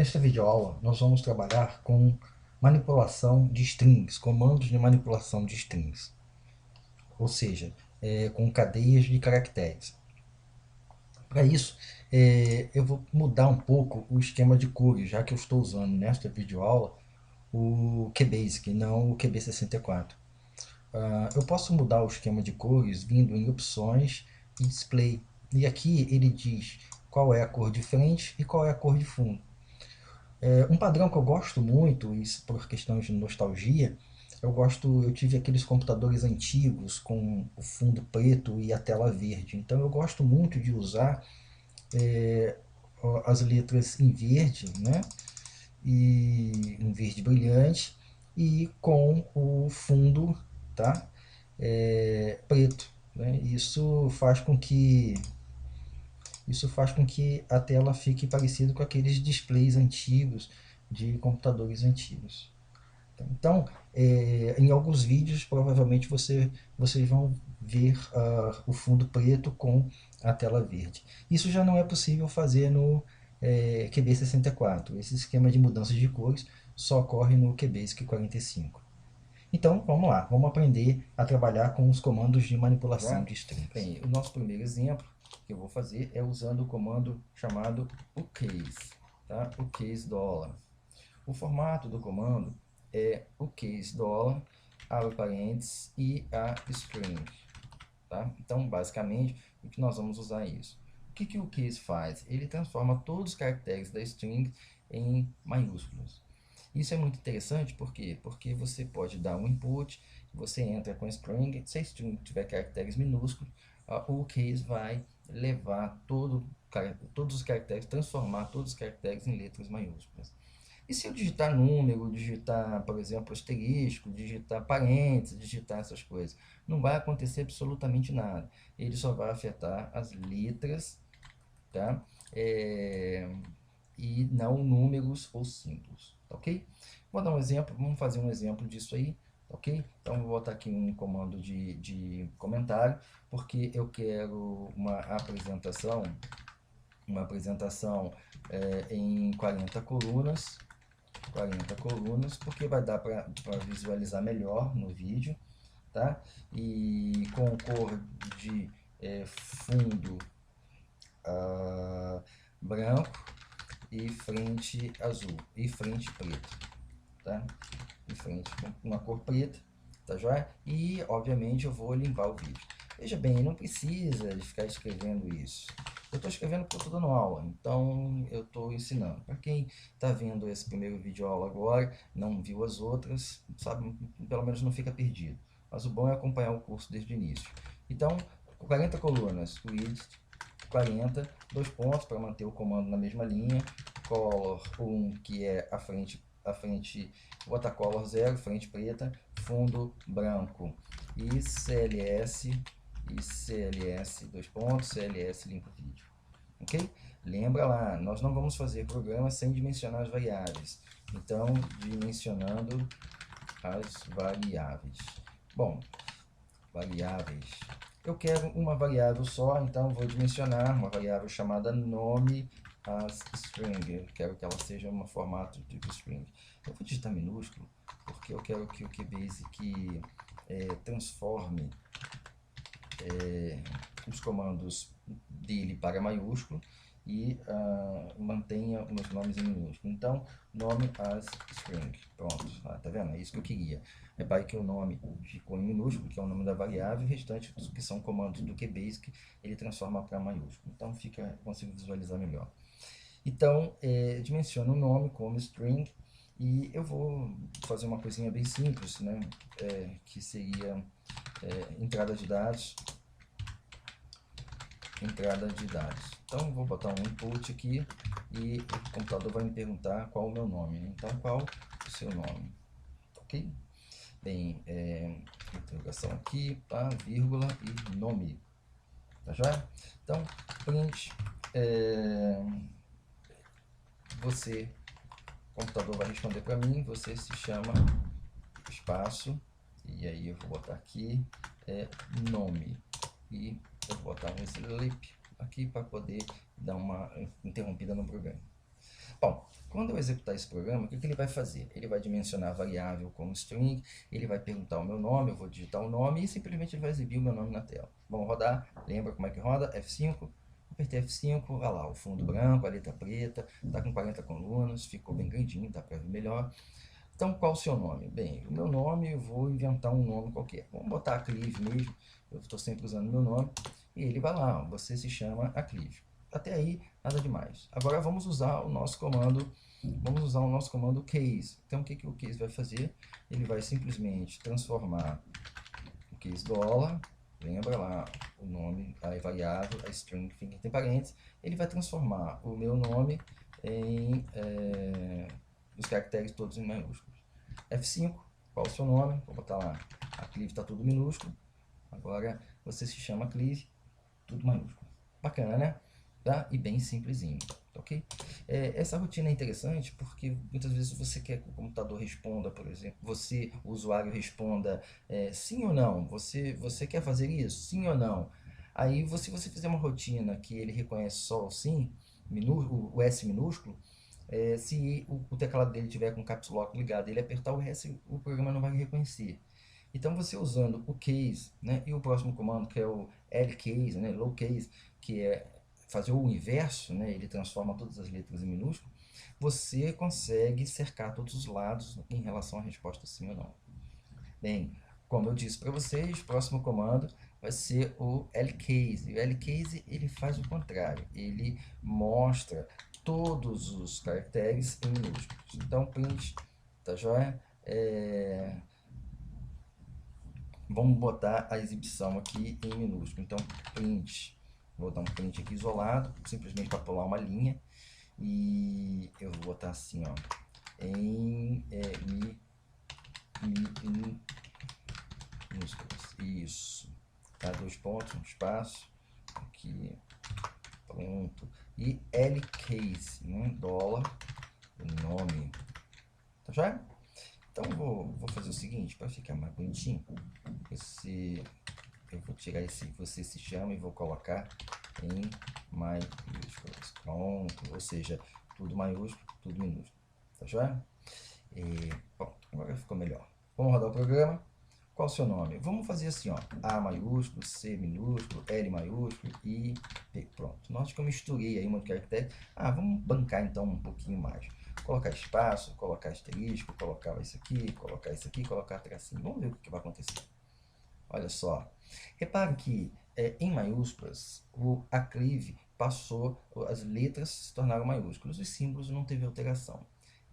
Nesta videoaula, nós vamos trabalhar com manipulação de strings, comandos de manipulação de strings, ou seja, com cadeias de caracteres. Para isso, eu vou mudar um pouco o esquema de cores, já que eu estou usando nesta videoaula o QBasic, não o QB64. Eu posso mudar o esquema de cores vindo em opções e display. E aqui ele diz qual é a cor de frente e qual é a cor de fundo. Um padrão que eu gosto muito, isso por questões de nostalgia, eu tive aqueles computadores antigos com o fundo preto e a tela verde. Então eu gosto muito de usar é, as letras em verde, né? E um verde brilhante e com o fundo, tá? Preto, né? Isso faz com que a tela fique parecida com aqueles displays antigos de computadores antigos. Então, em alguns vídeos, provavelmente vocês vão ver o fundo preto com a tela verde. Isso já não é possível fazer no QB64. Esse esquema de mudança de cores só ocorre no QBasic 45. Então, vamos lá, vamos aprender a trabalhar com os comandos de manipulação de strings. Bem, o nosso primeiro exemplo que eu vou fazer é usando o comando chamado uCase, tá? uCase $. O formato do comando é uCase $, abre parênteses e a string, tá? Então, basicamente, o que nós vamos usar é isso. O que o case faz? Ele transforma todos os caracteres da string em maiúsculos. Isso é muito interessante, por quê? Porque você pode dar um input, você entra com a string, se a string tiver caracteres minúsculos, o case vai levar todos os caracteres, transformar todos os caracteres em letras maiúsculas. E se eu digitar número, digitar, por exemplo, asterisco, digitar parênteses, digitar essas coisas, não vai acontecer absolutamente nada. Ele só vai afetar as letras, tá? E não números ou símbolos, tá ok? Vou dar um exemplo, vamos fazer um exemplo disso aí, tá ok? Então vou botar aqui um comando de comentário, porque eu quero uma apresentação em 40 colunas, porque vai dar para visualizar melhor no vídeo, tá? E com cor de fundo branco e frente azul e frente preta, tá? E frente com uma cor preta, tá joia? E obviamente eu vou limpar o vídeo. Veja bem, não precisa de ficar escrevendo isso. Eu estou escrevendo porque eu estou dando aula, então eu estou ensinando. Para quem está vendo esse primeiro vídeo aula agora, não viu as outras, sabe, pelo menos não fica perdido. Mas o bom é acompanhar o curso desde o início. Então, 40 colunas, width 40, dois pontos para manter o comando na mesma linha, color 1, que é a frente watercolor 0, frente preta, fundo branco, e CLS, dois pontos, CLS limpa o vídeo, ok? Lembra lá, nós não vamos fazer programa sem dimensionar as variáveis, então dimensionando as variáveis. Bom, variáveis. Eu quero uma variável só, então vou dimensionar uma variável chamada nome as string. Eu quero que ela seja um formato de string. Eu vou digitar minúsculo, porque eu quero que o QBasic transforme os comandos dele para maiúsculo e mantenha os nomes em minúsculo. Então, nome as string. Pronto, tá vendo? É isso que eu queria. Repare que o nome ficou em minúsculo, que é o nome da variável, e o restante, que são comandos do QBasic, ele transforma para maiúsculo. Então, consigo visualizar melhor. Então, dimensiono o nome como string, e eu vou fazer uma coisinha bem simples, né? Que seria entrada de dados. Então, vou botar um input aqui e o computador vai me perguntar qual o meu nome. Então, qual o seu nome? Ok? Bem, interrogação aqui, tá? Vírgula e nome. Tá joia? Então, print, o computador vai responder para mim, você se chama espaço, e aí eu vou botar aqui nome, e eu vou botar um sleep aqui para poder dar uma interrompida no programa. Bom, quando eu executar esse programa, o que ele vai fazer? Ele vai dimensionar a variável como string, ele vai perguntar o meu nome, eu vou digitar o nome e simplesmente ele vai exibir o meu nome na tela. Vamos rodar, lembra como é que roda? F5, apertei F5, olha lá, o fundo branco, a letra preta, está com 40 colunas, ficou bem grandinho, dá para ver melhor. Então, qual o seu nome? Bem, o meu nome, eu vou inventar um nome qualquer. Vamos botar Aclive mesmo, eu estou sempre usando o meu nome. E ele vai lá, você se chama Aclive. Até aí, nada demais. Agora vamos usar o nosso comando case. Então, o que o case vai fazer? Ele vai simplesmente transformar o case $, lembra lá o nome, a variável, a string que tem parênteses, ele vai transformar o meu nome em os caracteres todos em maiúsculos. F5, qual o seu nome? Vou botar lá, a Clive está tudo minúsculo. Agora você se chama Clive, tudo maiúsculo. Bacana, né? Tá? E bem simplesinho, ok? Essa rotina é interessante porque muitas vezes você quer que o computador responda, por exemplo, você, o usuário, responda sim ou não. Você quer fazer isso? Sim ou não? Aí, se você fizer uma rotina que ele reconhece só o sim, o S minúsculo, se o teclado dele tiver com o caps lock ligado, ele apertar o S, o programa não vai reconhecer. Então, você usando o case, né, e o próximo comando, que é o lcase, né, low case, que é fazer o inverso, né, ele transforma todas as letras em minúsculo, você consegue cercar todos os lados em relação à resposta sim ou não. Bem, como eu disse para vocês, o próximo comando vai ser o lcase. O lcase ele faz o contrário, ele mostra todos os caracteres em minúsculos. Então, print, tá joia? Vamos botar a exibição aqui em minúsculo. Então, print, vou dar um print aqui isolado, simplesmente para pular uma linha. E eu vou botar assim, ó, em minúsculos. Isso. Tá? 2 pontos, um espaço. Aqui. Pronto. E lcase, né? $, o nome. Tá já? Então vou fazer o seguinte, para ficar mais bonitinho. Eu vou tirar esse você se chama e vou colocar em maiúsculas. Pronto. Ou seja, tudo maiúsculo, tudo minúsculo. Tá joia? Bom, agora ficou melhor. Vamos rodar o programa. Qual o seu nome? Vamos fazer assim, ó, A maiúsculo, C minúsculo, L maiúsculo e P. Pronto. Note que eu misturei aí um monte de caractere. Vamos bancar então um pouquinho mais. Colocar espaço, colocar asterisco, colocar isso aqui, colocar tracinho. Vamos ver o que vai acontecer. Olha só. Repare que em maiúsculas, o Aclive passou, as letras se tornaram maiúsculas, os símbolos não teve alteração.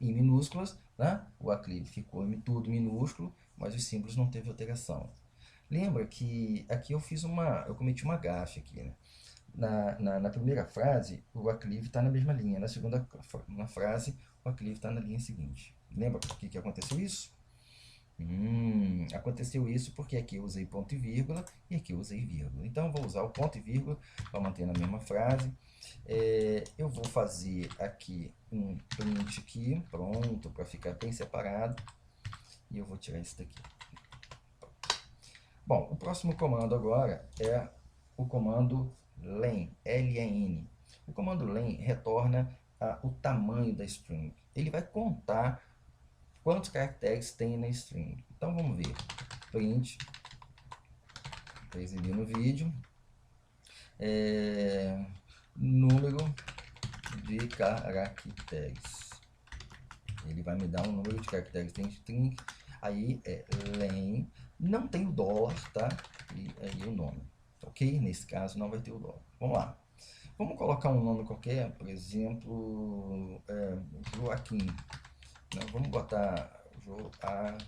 Em minúsculas, né, o Aclive ficou tudo minúsculo, mas os símbolos não teve alteração. Lembra que aqui eu cometi uma gafe aqui, né? Na primeira frase, o Aclive está na mesma linha. Na segunda frase, o Aclive está na linha seguinte. Lembra por que aconteceu isso? Aconteceu isso porque aqui eu usei ponto e vírgula e aqui eu usei vírgula. Então, eu vou usar o ponto e vírgula para manter na mesma frase. Eu vou fazer aqui um print aqui, pronto, para ficar bem separado. E eu vou tirar isso daqui. Bom, o próximo comando agora é o comando len, L-E-N. O comando len retorna o tamanho da string. Ele vai contar quantos caracteres tem na string. Então vamos ver. Print, para exibir no vídeo, número de caracteres. Ele vai me dar um número de caracteres tem string. Aí len, não tem o $, tá? E aí o nome. Ok? Nesse caso não vai ter o $. Vamos lá. Vamos colocar um nome qualquer, por exemplo, Joaquim. Não, vamos botar Joaquim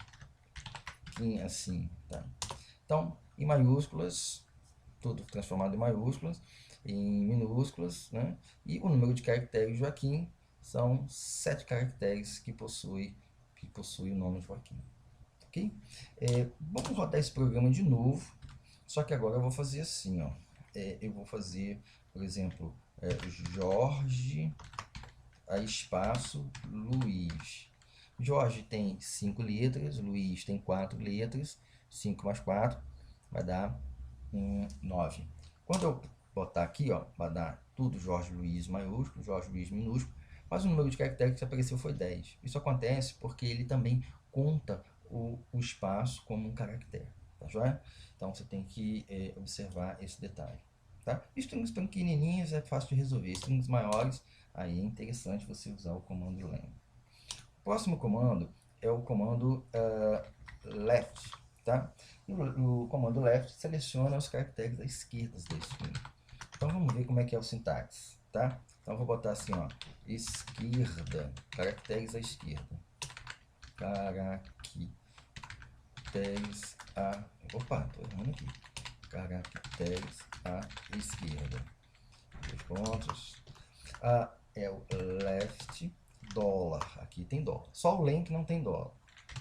assim, tá? Então, em maiúsculas, tudo transformado em maiúsculas, em minúsculas, né? E o número de caracteres Joaquim são 7 caracteres que possui o nome Joaquim. Ok? Vamos rodar esse programa de novo, só que agora eu vou fazer assim, ó. Eu vou fazer, por exemplo, Jorge, a espaço, Luiz. Jorge tem 5 letras, Luiz tem 4 letras, 5 mais 4 vai dar 9. Quando eu botar aqui, ó, vai dar tudo Jorge Luiz maiúsculo, Jorge Luiz minúsculo, mas o número de caracteres que apareceu foi 10. Isso acontece porque ele também conta o espaço como um caractere, tá joia? Então você tem que observar esse detalhe. Tá? Strings pequenininhas é fácil de resolver, strings maiores, aí é interessante você usar o comando len. O próximo comando é o comando left, tá? E o comando left seleciona os caracteres da esquerda da string. Então vamos ver como é que é o sintaxe, tá? Então eu vou botar assim, ó, esquerda, caracteres à esquerda. Caracteres à... Opa, tô errando aqui. Caracteres à esquerda. 2 pontos. É o left dólar. Aqui tem dólar. Só o len que não tem dólar,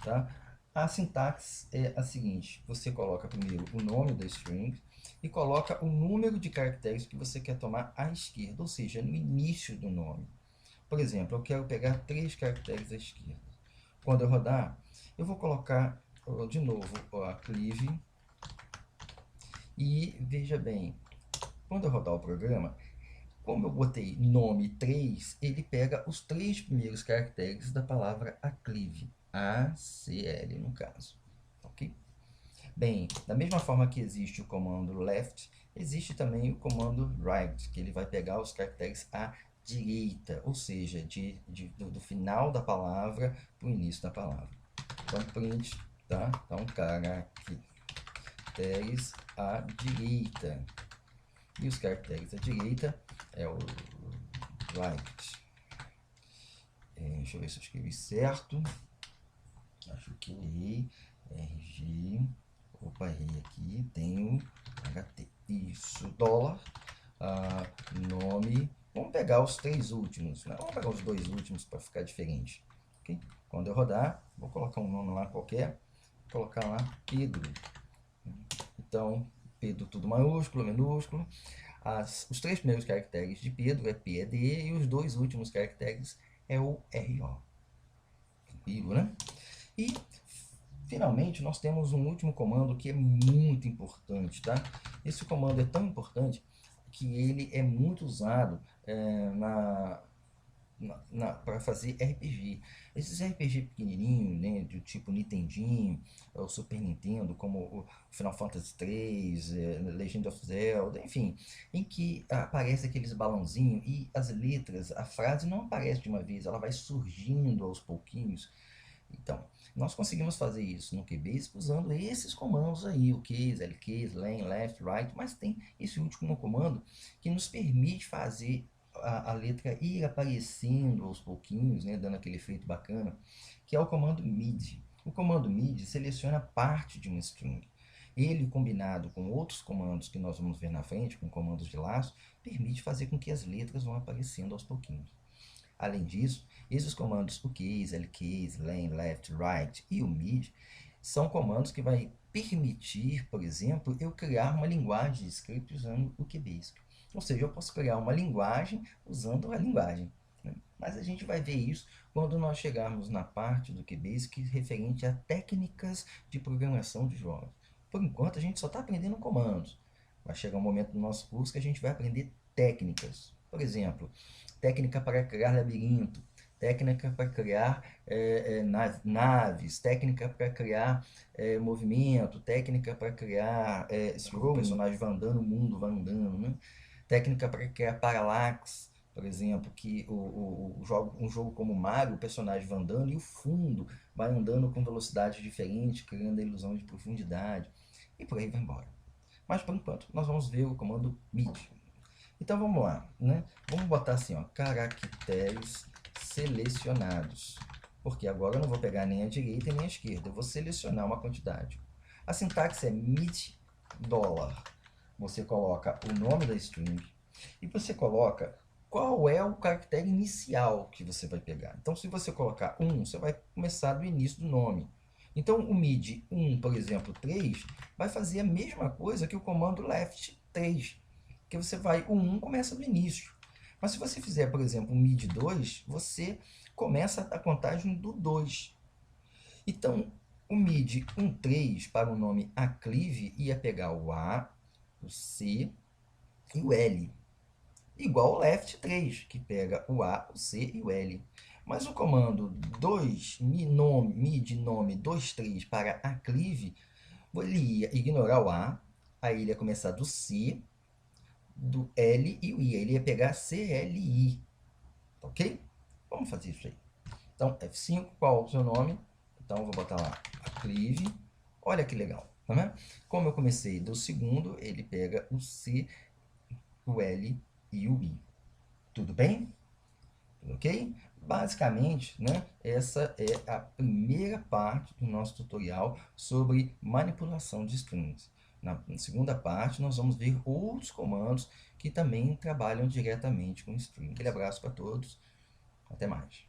tá? A sintaxe é a seguinte: você coloca primeiro o nome da string e coloca o número de caracteres que você quer tomar à esquerda, ou seja, no início do nome. Por exemplo, eu quero pegar 3 caracteres à esquerda. Quando eu rodar, eu vou colocar de novo a cleave e veja bem, quando eu rodar o programa, como eu botei nome 3, ele pega os 3 primeiros caracteres da palavra aclive, ACL no caso, ok? Bem, da mesma forma que existe o comando left, existe também o comando right, que ele vai pegar os caracteres à direita, ou seja, do final da palavra para o início da palavra. Então, print, tá? Então, caracteres à direita. E os caracteres à direita é o right. Deixa eu ver se eu escrevi certo. Acho que eu errei. RG. Opa, errei aqui. Tenho HT. Isso, dólar. Nome. Vamos pegar os 3 últimos. Né? Vamos pegar os 2 últimos para ficar diferente. Okay? Quando eu rodar, vou colocar um nome lá qualquer. Vou colocar lá Pedro. Então, Pedro tudo maiúsculo, minúsculo. Os 3 primeiros caracteres de Pedro é P, é D, e os 2 últimos caracteres é o RO. Tranquilo, né? E, finalmente, nós temos um último comando que é muito importante, tá? Esse comando é tão importante que ele é muito usado para fazer RPG. Esses RPG pequenininhos, né, do tipo Nintendinho, ou Super Nintendo, como o Final Fantasy 3, Legend of Zelda, enfim, em que aparece aqueles balãozinhos e as letras, a frase não aparece de uma vez, ela vai surgindo aos pouquinhos. Então, nós conseguimos fazer isso no QBasic usando esses comandos aí, o case, lcase, len, left, right, mas tem esse último comando que nos permite fazer a letra ir aparecendo aos pouquinhos, né, dando aquele efeito bacana, que é o comando mid. O comando mid seleciona parte de uma string. Ele, combinado com outros comandos que nós vamos ver na frente, com comandos de laço, permite fazer com que as letras vão aparecendo aos pouquinhos. Além disso, esses comandos o case, lcase, len, left, right e o mid são comandos que vai permitir, por exemplo, eu criar uma linguagem de script usando o QBasic. Ou seja, eu posso criar uma linguagem usando a linguagem. Né? Mas a gente vai ver isso quando nós chegarmos na parte do QBasic referente a técnicas de programação de jogos. Por enquanto, a gente só está aprendendo comandos. Vai chegar um momento no nosso curso que a gente vai aprender técnicas. Por exemplo, técnica para criar labirinto, técnica para criar naves, técnica para criar movimento, técnica para criar scroll, o personagem vai andando, o mundo vai andando, né? Técnica para criar parallax, por exemplo, que um jogo como Mario, o personagem vai andando e o fundo vai andando com velocidade diferente, criando a ilusão de profundidade, e por aí vai embora. Mas por enquanto, nós vamos ver o comando mid. Então vamos lá, né? Vamos botar assim, ó, caracteres selecionados. Porque agora eu não vou pegar nem a direita nem a esquerda, eu vou selecionar uma quantidade. A sintaxe é mid $. Você coloca o nome da string e você coloca qual é o caractere inicial que você vai pegar. Então, se você colocar 1, você vai começar do início do nome. Então, o mid 1, por exemplo, 3, vai fazer a mesma coisa que o comando left 3, que você vai, o 1 começa do início. Mas se você fizer, por exemplo, o mid 2, você começa a contagem do 2. Então, o mid 1.3 para o nome aclive ia pegar o A, o C e o L. igual ao left 3, que pega o A, o C e o L. Mas o comando 2, mi de nome 23 para aclive, ele ia ignorar o A, aí ele ia começar do C, do L e o I. Ele ia pegar CLI, ok? Vamos fazer isso aí. Então, F5, qual é o seu nome? Então, eu vou botar lá, aclive. Olha que legal, tá vendo? Como eu comecei do segundo, ele pega o C, o L e o I. Tudo bem? Ok? Basicamente, né, essa é a primeira parte do nosso tutorial sobre manipulação de strings. Na segunda parte, nós vamos ver outros comandos que também trabalham diretamente com string. Aquele abraço para todos, até mais.